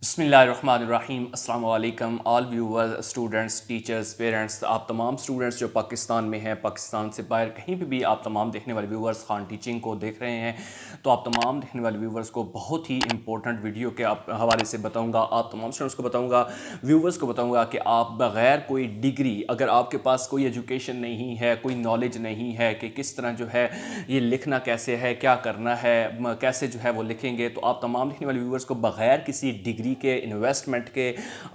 बिस्मिल्लाहिर्रहमानिर्रहीम अस्सलाम वालेकुम all viewers, students, teachers, parents. आप तमाम स्टूडेंट्स जो पाकिस्तान में हैं, पाकिस्तान से बाहर कहीं पे भी आप तमाम देखने वाले व्यूवर्स खान टीचिंग को देख रहे हैं, तो आप तमाम देखने वाले व्यूवर्स को बहुत ही इंपॉर्टेंट वीडियो के हवाले से बताऊंगा। आप तमाम स्टूडेंट्स को बताऊंगा, व्यूवर्स को बताऊंगा कि आप बग़ैर कोई डिग्री, अगर आपके पास कोई एजुकेशन नहीं है, कोई नॉलेज नहीं है कि किस तरह जो है ये लिखना कैसे है, क्या करना है, कैसे जो है वो लिखेंगे, तो आप तमाम देखने वाले व्यूवर्स को बग़ैर किसी डिग्री के, इन्वेस्टमेंट के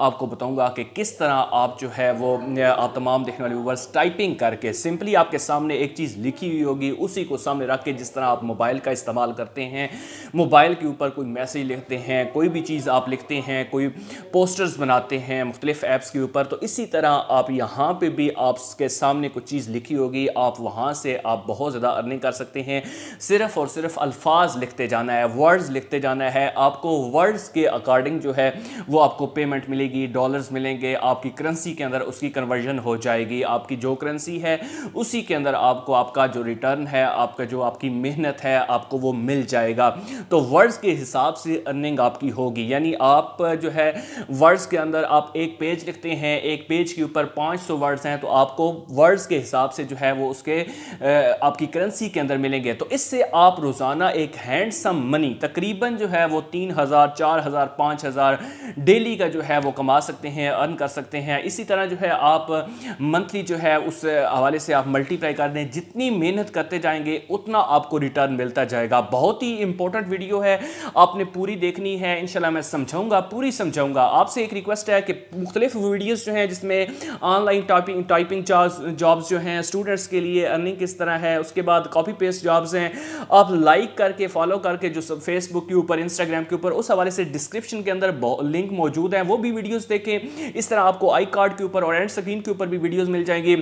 आपको बताऊंगा कि किस तरह आप जो है वो आप तमाम देखने वाले व्यूवर्स टाइपिंग करके सिंपली आपके सामने एक चीज़ लिखी हुई होगी, उसी को सामने रख के, जिस तरह आप मोबाइल का इस्तेमाल करते हैं, मोबाइल के ऊपर कोई मैसेज लिखते हैं, कोई भी चीज़ आप लिखते हैं, कोई पोस्टर्स बनाते हैं मुख्तलिफ ऐप्स के ऊपर, तो इसी तरह आप यहाँ पे भी आपके सामने कुछ चीज़ लिखी होगी, आप वहाँ से आप बहुत ज़्यादा अर्निंग कर सकते हैं। सिर्फ़ और सिर्फ अल्फाज लिखते जाना है, वर्ड्स लिखते जाना है। आपको वर्ड्स के अकॉर्डिंग जो है वो आपको पेमेंट मिलेगी, डॉलर्स मिलेंगे, आपकी करेंसी के अंदर उसकी कन्वर्जन हो जाएगी। आपकी जो करेंसी है उसी के अंदर आपको आपका जो रिटर्न है, आपका जो आपकी मेहनत है, आपको वो मिल जाएगा। तो वर्ड्स के हिसाब से अर्निंग आपकी होगी, यानी आप जो है वर्ड्स के अंदर आप एक पेज लिखते हैं, एक पेज के ऊपर 500 वर्ड्स हैं, तो आपको वर्ड्स के हिसाब से जो है वो उसके आपकी करेंसी के अंदर मिलेंगे। तो इससे आप रोज़ाना एक हैंडसम मनी तकरीबन जो है वो 3000, 4000, 5000 डेली का जो है वो कमा सकते हैं, अर्न कर सकते हैं। इसी तरह जो है आप मंथली जो है उस हवाले से आप मल्टीप्लाई कर दें, जितनी मेहनत करते जाएंगे उतना आपको रिटर्न मिलता जाएगा। बहुत ही इंपॉर्टेंट वीडियो है, आपने पूरी देखनी है, इंशाल्लाह मैं समझाऊंगा, पूरी समझाऊंगा। आपसे एक रिक्वेस्ट है कि मुख्तलिफ वीडियोज़ जो हैं जिसमें ऑनलाइन टाइपिंग जॉब्स जो हैं स्टूडेंट्स के लिए, अर्निंग किस तरह है, उसके बाद कॉपी पेस्ट जॉब्स हैं, आप लाइक करके फॉलो करके जो सब फेसबुक के ऊपर, इंस्टाग्राम के ऊपर, उस हवाले से डिस्क्रिप्शन के अंदर लिंक मौजूद है, वो भी वीडियोस देखें। इस तरह आपको आई कार्ड के ऊपर और एंड स्क्रीन के ऊपर भी वीडियोस मिल जाएंगी,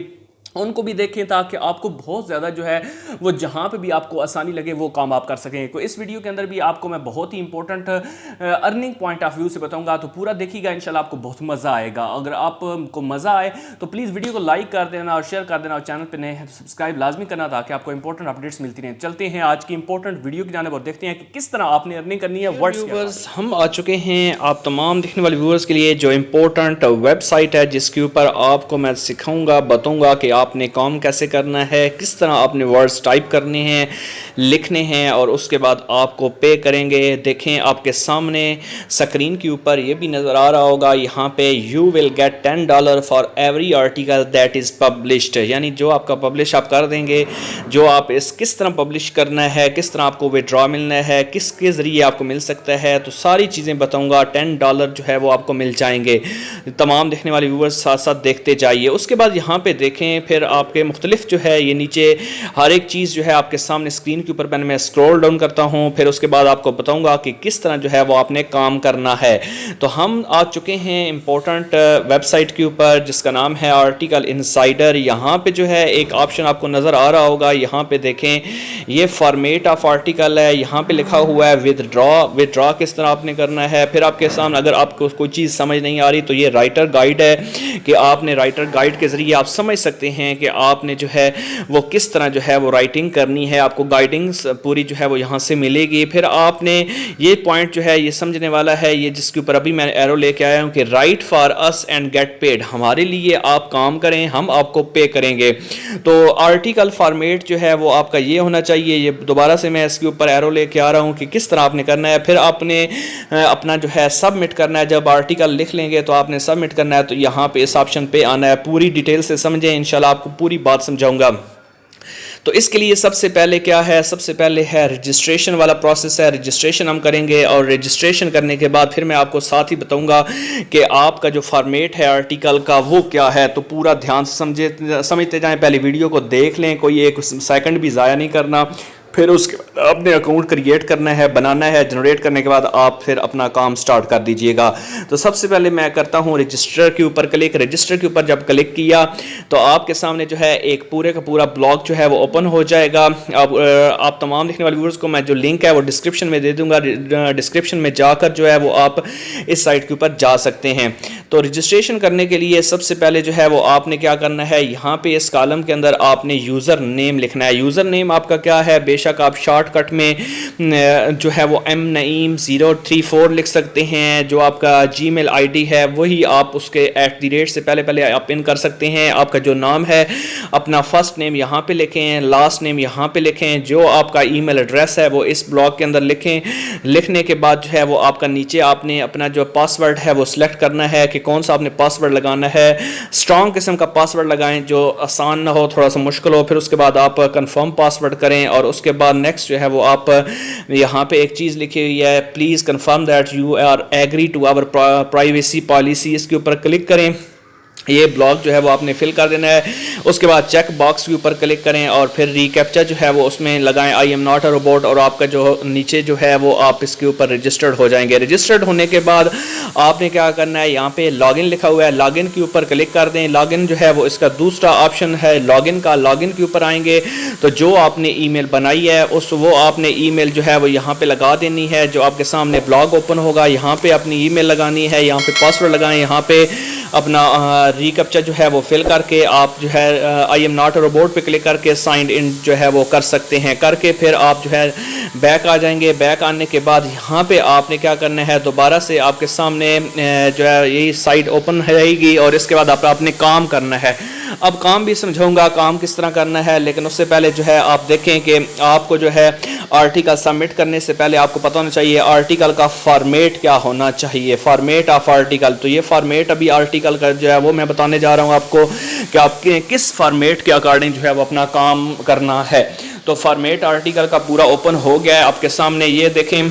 उनको भी देखें ताकि आपको बहुत ज़्यादा जो है वो जहाँ पे भी आपको आसानी लगे वो काम आप कर सकें। तो इस वीडियो के अंदर भी आपको मैं बहुत ही important earning point of view से बताऊंगा, तो पूरा देखिएगा, इंशाल्लाह आपको बहुत मज़ा आएगा। अगर आपको मज़ा आए तो प्लीज़ वीडियो को लाइक कर देना और शेयर कर देना, और चैनल पर नए हैं तो सब्सक्राइब लाजमी करना ताकि आपको इंपॉर्टेंट अपडेट्स मिलती रहें। चलते हैं आज की इंपॉर्टेंट वीडियो की जानिब और देखते हैं कि किस तरह आपने अर्निंग करनी है। व्यूअर्स, हम आ चुके हैं आप तमाम देखने वाले व्यूअर्स के लिए जो इंपॉर्टेंट वेबसाइट है, जिसके ऊपर आपको मैं सिखाऊंगा, बताऊंगा कि आपने काम कैसे करना है, किस तरह आपने वर्ड्स टाइप करने हैं, लिखने हैं, और उसके बाद आपको पे करेंगे। देखें आपके सामने स्क्रीन के ऊपर ये भी नज़र आ रहा होगा, यहाँ पे you will get $10 for every article that is published, यानी जो आपका पब्लिश आप कर देंगे, जो आप इस किस तरह पब्लिश करना है, किस तरह आपको विड्रॉ मिलना है, किसके ज़रिए आपको मिल सकता है, तो सारी चीज़ें बताऊँगा। $10 जो है वो आपको मिल जाएंगे। तमाम देखने वाले व्यूवर्स साथ साथ देखते जाइए। उसके बाद यहाँ पर देखें, फिर आपके मुख्तलिफ जो है ये नीचे हर एक चीज़ जो है आपके सामने स्क्रीन के ऊपर मैं स्क्रॉल डाउन करता हूँ, फिर उसके बाद आपको बताऊंगा कि किस तरह जो है वो आपने काम करना है। तो हम आ चुके हैं इंपॉर्टेंट वेबसाइट के ऊपर जिसका नाम है आर्टिकल इनसाइडर। यहाँ पे जो है एक ऑप्शन आपको नज़र आ रहा होगा, यहाँ पे देखें ये फॉर्मेट ऑफ आर्टिकल है, यहाँ पे लिखा हुआ है विदड्रॉ किस तरह आपने करना है। फिर आपके सामने अगर आपको कोई चीज़ समझ नहीं आ रही तो ये राइटर गाइड है कि आपने राइटर गाइड के ज़रिए आप समझ सकते हैं कि आपने जो है वो किस तरह जो है वो राइटिंग करनी है। आपको गाइडिंग्स पूरी जो है वो यहाँ से मिलेगी। फिर आपने ये पॉइंट जो है ये समझने वाला है, ये जिसके ऊपर अभी मैं एरो लेके आया हूँ कि right for us and get paid, हमारे लिए आप काम करें, हम आपको पे करेंगे। तो आर्टिकल फॉर्मेट जो है वो आपका ये होना चाहिए। ये दोबारा से मैं इसके ऊपर एरो लेके आ रहा हूँ कि किस तरह आपने करना है। फिर आपने अपना जो है सबमिट करना है। जब आर्टिकल लिख लेंगे तो आपने सबमिट करना है, तो यहाँ पे इस ऑप्शन पे आना है। पूरी डिटेल से समझें, इंशाल्लाह आपको पूरी बात समझाऊंगा। तो इसके लिए सबसे पहले क्या है, सबसे पहले है रजिस्ट्रेशन वाला प्रोसेस है। रजिस्ट्रेशन हम करेंगे और रजिस्ट्रेशन करने के बाद फिर मैं आपको साथ ही बताऊंगा कि आपका जो फॉर्मेट है आर्टिकल का वो क्या है। तो पूरा ध्यान से समझते जाएं, पहले वीडियो को देख लें, कोई एक सेकंड भी ज़ाया नहीं करना। फिर उसके बाद अपने अकाउंट क्रिएट करना है, बनाना है। जनरेट करने के बाद आप फिर अपना काम स्टार्ट कर दीजिएगा। तो सबसे पहले मैं करता हूँ रजिस्टर के ऊपर क्लिक। रजिस्टर के ऊपर जब क्लिक किया तो आपके सामने जो है एक पूरे का पूरा ब्लॉग जो है वो ओपन हो जाएगा। अब आप तमाम देखने वाले व्यूअर्स को मैं जो लिंक है वो डिस्क्रिप्शन में दे दूँगा। डिस्क्रिप्शन में जाकर जो है वो आप इस साइट के ऊपर जा सकते हैं। तो रजिस्ट्रेशन करने के लिए सबसे पहले जो है वो आपने क्या करना है, यहाँ पे इस कॉलम के अंदर आपने यूज़र नेम लिखना है। यूज़र नेम आपका क्या है, बेशक आप शॉर्टकट में जो है वो mnaim034 लिख सकते हैं। जो आपका जीमेल आईडी है वही आप उसके @ से पहले आप इन कर सकते हैं। आपका जो नाम है अपना फर्स्ट नेम यहाँ पे लिखें, लास्ट नेम यहाँ पे लिखें, जो आपका ईमेल एड्रेस है वो इस ब्लॉक के अंदर लिखें। लिखने के बाद जो है वो आपका नीचे आपने अपना जो पासवर्ड है वो सिलेक्ट करना है कि कौन सा आपने पासवर्ड लगाना है। स्ट्रॉन्ग किस्म का पासवर्ड लगाएं जो आसान ना हो, थोड़ा सा मुश्किल हो। फिर उसके बाद आप कंफर्म पासवर्ड करें और उसके बाद नेक्स्ट जो है वो आप यहाँ पे एक चीज़ लिखी हुई है, please confirm that you are agree to our privacy policy, इसके ऊपर क्लिक करें। ये ब्लॉक जो है वो आपने फिल कर देना है। उसके बाद चेक बॉक्स के ऊपर क्लिक करें और फिर रिकैप्चा जो है वो उसमें लगाएं, I am not a robot, और आपका जो नीचे जो है वो आप इसके ऊपर रजिस्टर्ड हो जाएंगे। रजिस्टर्ड होने के बाद आपने क्या करना है, यहाँ पे लॉगिन लिखा हुआ है, लॉगिन के ऊपर क्लिक कर दें। लॉगिन जो है वो इसका दूसरा ऑप्शन है लॉगिन का। लॉगिन के ऊपर आएंगे तो जो आपने ईमेल बनाई है वो आपने ईमेल जो है वो यहाँ पे लगा देनी है। जो आपके सामने ब्लॉग ओपन होगा यहाँ पे अपनी ईमेल लगानी है, यहाँ पे पासवर्ड लगाएं, यहाँ पे अपना रिकैप्चा जो है वो फिल करके आप जो है I am not a robot पे क्लिक करके साइंड इन जो है वो कर सकते हैं। करके फिर आप जो है बैक आ जाएंगे। बैक आने के बाद यहाँ पे आपने क्या करना है, दोबारा से आपके सामने जो है यही साइट ओपन रहेगी और इसके बाद आपने काम करना है। अब काम भी समझाऊंगा काम किस तरह करना है, लेकिन उससे पहले जो है आप देखें कि आपको जो है आर्टिकल सबमिट करने से पहले आपको पता होना चाहिए आर्टिकल का फॉर्मेट क्या होना चाहिए, फॉर्मेट ऑफ आर्टिकल। तो ये फॉर्मेट अभी आर्टिकल का जो है वो मैं बताने जा रहा हूँ आपको कि आपके किस फॉर्मेट के अकॉर्डिंग जो है वो अपना काम करना है। तो फॉर्मेट आर्टिकल का पूरा ओपन हो गया है आपके सामने, ये देखें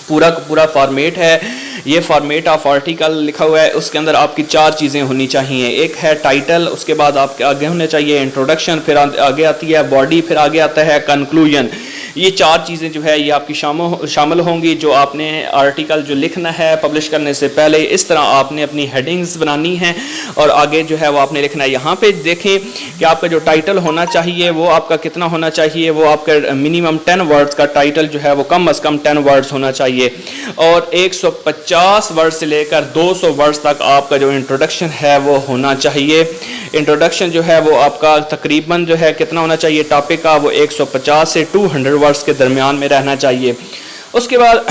पूरा फॉर्मेट है। ये फॉर्मेट ऑफ आर्टिकल लिखा हुआ है, उसके अंदर आपकी 4 चीज़ें होनी चाहिए। एक है टाइटल, उसके बाद आपके आगे होने चाहिए इंट्रोडक्शन, फिर आगे आती है बॉडी, फिर आगे आता है कंक्लूजन। ये 4 चीज़ें जो है ये आपकी शामिल होंगी जो आपने आर्टिकल जो लिखना है पब्लिश करने से पहले। इस तरह आपने अपनी हेडिंग्स बनानी है और आगे जो है वो आपने लिखना है। यहाँ पे देखें कि आपका जो टाइटल होना चाहिए वो आपका कितना होना चाहिए, वो आपका मिनिमम 10 वर्ड्स का टाइटल जो है वो कम अज़ कम 10 वर्ड्स होना चाहिए और 150 वर्ड से लेकर 200 वर्ड्स तक आपका जो इंट्रोडक्शन है वो होना चाहिए। इंट्रोडक्शन जो है वो आपका तकरीबन जो है कितना होना चाहिए टॉपिक का, वो 150 से 200 वर्ड्स के दरमियान में रहना चाहिए। उसके बाद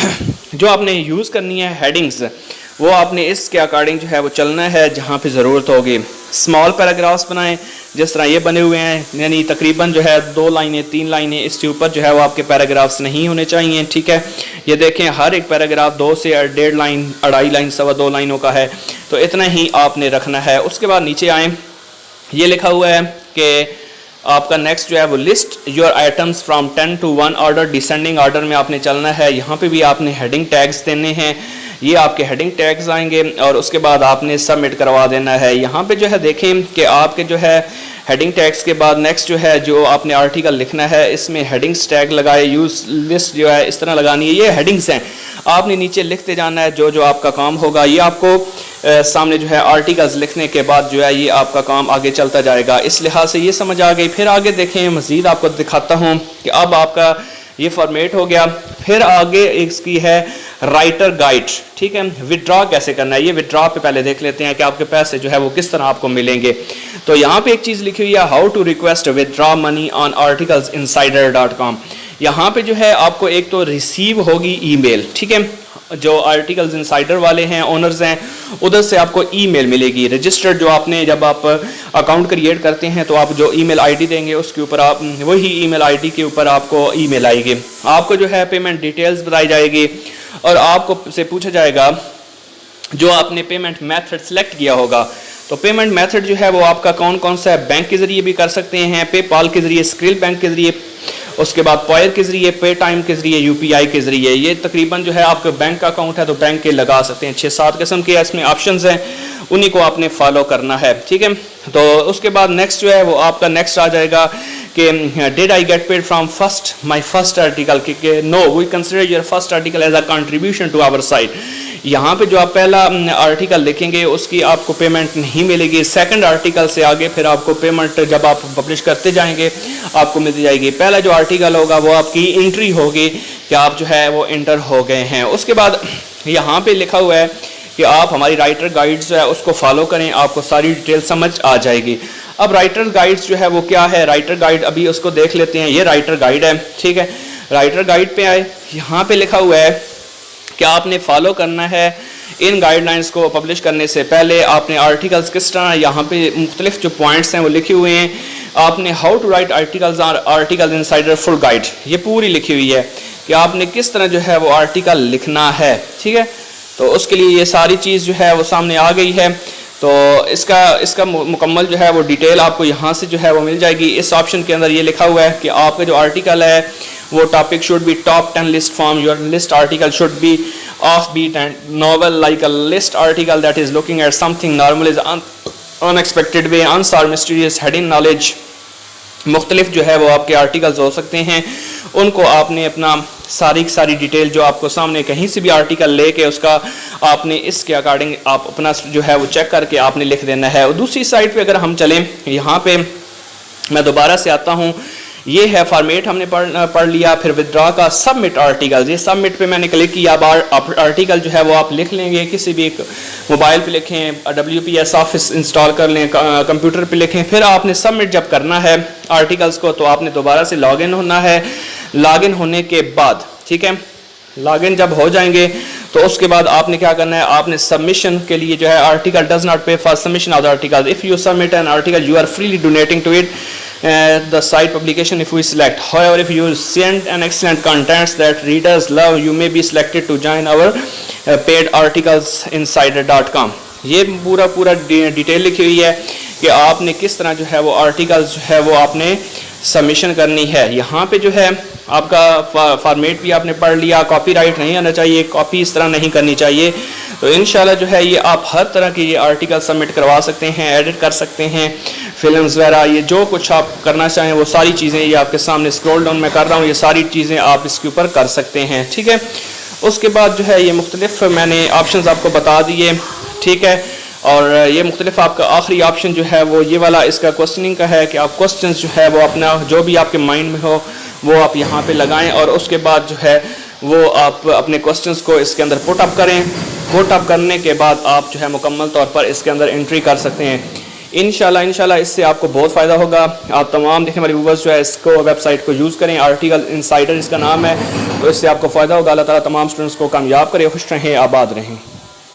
जो आपने यूज़ करनी है हेडिंग्स, वो आपने इसके अकॉर्डिंग जो है वो चलना है जहाँ पे ज़रूरत होगी। स्मॉल पैराग्राफ्स बनाएं जिस तरह ये बने हुए हैं, यानी तकरीबन जो है 2 लाइनें 3 लाइनें, इसके ऊपर जो है वो आपके पैराग्राफ्स नहीं होने चाहिए। ठीक है, ये देखें हर एक पैराग्राफ 2 से 1.5 लाइन, 2.5 लाइन, 2.25 लाइनों का है, तो इतना ही आपने रखना है। उसके बाद नीचे आएँ, ये लिखा हुआ है कि आपका नेक्स्ट जो है वो list your items from 10 to 1 order, descending order में आपने चलना है। यहाँ पे भी आपने हेडिंग टैग्स देने हैं, ये आपके हेडिंग टैग्स आएंगे और उसके बाद आपने सबमिट करवा देना है। यहाँ पे जो है देखें कि आपके जो है हेडिंग टैग्स के बाद नेक्स्ट जो है जो आपने आर्टिकल लिखना है इसमें हेडिंग्स टैग लगाए, यूज लिस्ट जो है इस तरह लगानी है। ये हेडिंग्स हैं, आपने नीचे लिखते जाना है जो आपका काम होगा। ये आपको सामने जो है आर्टिकल्स लिखने के बाद जो है ये आपका काम आगे चलता जाएगा। इस लिहाज से ये समझ आ गई। फिर आगे देखें, मज़ीद आपको दिखाता हूँ कि अब आपका ये फॉर्मेट हो गया। फिर आगे इसकी है राइटर गाइड। ठीक है, विड्रॉ कैसे करना है, ये विड्रॉ पे पहले देख लेते हैं कि आपके पैसे जो है वो किस तरह आपको मिलेंगे। तो यहाँ पे एक चीज़ लिखी हुई है, how to request withdraw money on articlesinsider.com। यहाँ पे जो है आपको एक तो रिसीव होगी ईमेल, ठीक है, जो आर्टिकल्स इनसाइडर वाले हैं, ओनर्स हैं, उधर से आपको ईमेल मिलेगी रजिस्टर्ड। जो आपने जब आप अकाउंट क्रिएट करते हैं तो आप जो ईमेल आईडी देंगे उसके ऊपर आप वही ईमेल आईडी के ऊपर आपको ईमेल आएगी। आपको जो है पेमेंट डिटेल्स बताई जाएगी और आपको से पूछा जाएगा जो आपने पेमेंट मेथड सेलेक्ट किया होगा। तो पेमेंट मेथड जो है वो आपका कौन कौन सा है, बैंक के ज़रिए भी कर सकते हैं, पेपाल के ज़रिए, स्क्रिल बैंक के ज़रिए, उसके बाद पॉयर के ज़रिए, पे टाइम के ज़रिए, यूपीआई के ज़रिए। ये तकरीबन जो है आपका बैंक का अकाउंट है तो बैंक के लगा सकते हैं। 6-7 किस्म के इसमें ऑप्शंस हैं, उन्हीं को आपने फॉलो करना है। ठीक है, तो उसके बाद नेक्स्ट जो है वो आपका नेक्स्ट आ जाएगा कि did I get paid from my first article, no we consider your first article as a contribution to our site. यहाँ पे जो आप पहला आर्टिकल लिखेंगे उसकी आपको पेमेंट नहीं मिलेगी। सेकंड आर्टिकल से आगे फिर आपको पेमेंट जब आप पब्लिश करते जाएंगे आपको मिलती जाएगी। पहला जो आर्टिकल होगा वो आपकी एंट्री होगी कि आप जो है वो एंटर हो गए हैं। उसके बाद यहाँ पे लिखा हुआ है कि आप हमारी राइटर गाइड जो है उसको फॉलो करें, आपको सारी डिटेल समझ आ जाएगी। अब राइटर गाइड्स जो है वो क्या है, राइटर गाइड अभी उसको देख लेते हैं। ये राइटर गाइड है, ठीक है। राइटर गाइड पे आए, यहाँ पे लिखा हुआ है कि आपने फॉलो करना है इन गाइडलाइंस को पब्लिश करने से पहले आपने आर्टिकल्स किस तरह, यहाँ पे मुख्तलिफ जो पॉइंट्स हैं वो लिखे हुए हैं। आपने how to write articles or article insider full guide, ये पूरी लिखी हुई है कि आपने किस तरह जो है वो आर्टिकल लिखना है, ठीक है। तो उसके लिए ये सारी चीज़ जो है वो सामने आ गई है। तो इसका मुकम्मल जो है वो डिटेल आपको यहाँ से जो है वो मिल जाएगी। इस ऑप्शन के अंदर ये लिखा हुआ है कि आपका जो आर्टिकल है वो topic should be top 10 list form, your list article should be offbeat and novel like a list article that is looking at something normal is unexpected way, answer mysterious heading knowledge. मुख्तलिफ जो है वो आपके articles हो सकते हैं, उनको आपने अपना सारी डिटेल जो आपको सामने कहीं से भी आर्टिकल लेके उसका आपने इसके अकॉर्डिंग आप अपना जो है वो चेक करके आपने लिख देना है। और दूसरी साइड पे अगर हम चलें, यहाँ पे मैं दोबारा से आता हूँ, ये है फॉर्मेट हमने पढ़ लिया। फिर विदड्रॉ का सबमिट आर्टिकल, ये सबमिट पे मैंने क्लिक किया। अब आर्टिकल जो है वो आप लिख लेंगे, किसी भी मोबाइल पे लिखें, WPS ऑफिस इंस्टॉल कर लें, कंप्यूटर पे लिखें। फिर आपने सबमिट जब करना है आर्टिकल्स को तो आपने दोबारा से लॉगिन होना है। लॉगिन होने के बाद, ठीक है, लॉगिन जब हो जाएंगे तो उसके बाद आपने क्या करना है, आपने सबमिशन के लिए जो है article does not pay for submission of the article, if you submit an article you are freely donating to it the site publication if we select. However, if you send an excellent contents that readers love, you may be selected to join our paid articles insider.com. ये पूरा detail लिखी हुई है कि आपने किस तरह जो है वो आर्टिकल्स जो है वो आपने सबमिशन करनी है। यहाँ पे जो है आपका फॉर्मेट भी आपने पढ़ लिया, कॉपीराइट नहीं आना चाहिए, कॉपी इस तरह नहीं करनी चाहिए। तो इंशाल्लाह जो है ये आप हर तरह के ये आर्टिकल सबमिट करवा सकते हैं, एडिट कर सकते हैं, फिल्म्स वगैरह, ये जो कुछ आप करना चाहें वो सारी चीज़ें ये आपके सामने स्क्रॉल डाउन में कर रहा हूँ, ये सारी चीज़ें आप इसके ऊपर कर सकते हैं, ठीक है। उसके बाद जो है ये मुख्तलिफ मैंने ऑप्शंस आपको बता दिए, ठीक है। और ये मुख्तलिफ आपका आखिरी ऑप्शन जो है वो ये वाला इसका क्वेश्चनिंग का है कि आप क्वेश्चंस जो है वो अपना जो भी आपके माइंड में हो वो आप यहाँ पे लगाएं और उसके बाद जो है वो आप अपने क्वेश्चंस को इसके अंदर पुट अप करें। पुट अप करने के बाद आप जो है मुकम्मल तौर पर इसके अंदर एंट्री कर सकते हैं। इंशाल्लाह इससे आपको बहुत फ़ायदा होगा। आप तमाम देखने वाले व्यूवर्स जो है इसको वेबसाइट को यूज़ करें, आर्टिकल इनसाइडर इसका नाम है, तो इससे आपको फ़ायदा होगा। अल्लाह ताला तमाम स्टूडेंट्स को कामयाब करे, खुश रहें, आबाद रहें।